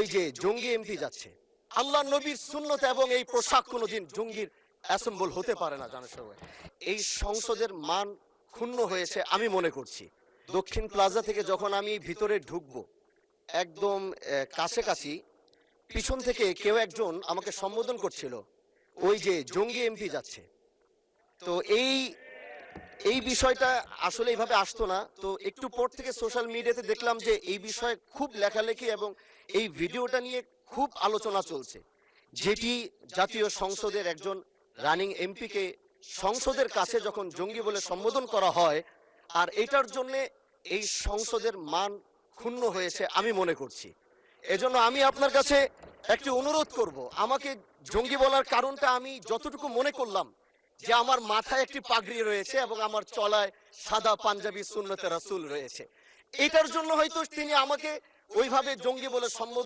ওই যে জঙ্গি এমপি যাচ্ছে, আল্লাহ নবীর সুন্নত এবং এই পোশাক কোনোদিন জঙ্গির অ্যাসেম্বল হতে পারে না। জানার সবাই এই সংসদের মান ক্ষুণ্ণ হয়েছে আমি মনে করছি। দক্ষিণ প্লাজা থেকে যখন আমি ভিতরে ঢুকবো, একদম কাছাকাছি পিছন থেকে কেউ একজন আমাকে সম্বোধন করছিল, ওই যে জঙ্গি এমপি যাচ্ছে। তো এই বিষয়টা আসলে এইভাবে আসতো না। তো একটু পর থেকে সোশ্যাল মিডিয়াতে দেখলাম যে এই বিষয়ে খুব লেখালেখি এবং এই ভিডিওটা নিয়ে খুব আলোচনা চলছে, যেটি জাতীয় সংসদের একজন রানিং এমপিকে সংসদের কাছে যখন জঙ্গি বলে সম্বোধন করা হয়, আর এটার জন্য এই সংসদের মান ক্ষুণ্ণ হয়েছে আমি মনে করছি। এজন্য আমি আপনার কাছে একটি অনুরোধ করব, আমাকে জঙ্গি বলার কারণটা আমি যতটুকু মনে করলাম যে আমার মাথায় একটি পাগড়ি রয়েছে এবং আমার চলায় সাদা পাঞ্জাবি সুন্নতে রাসূল রয়েছে, এটার জন্য হয়তো তিনি আমাকে ওইভাবে জঙ্গি বলে সম্বোধন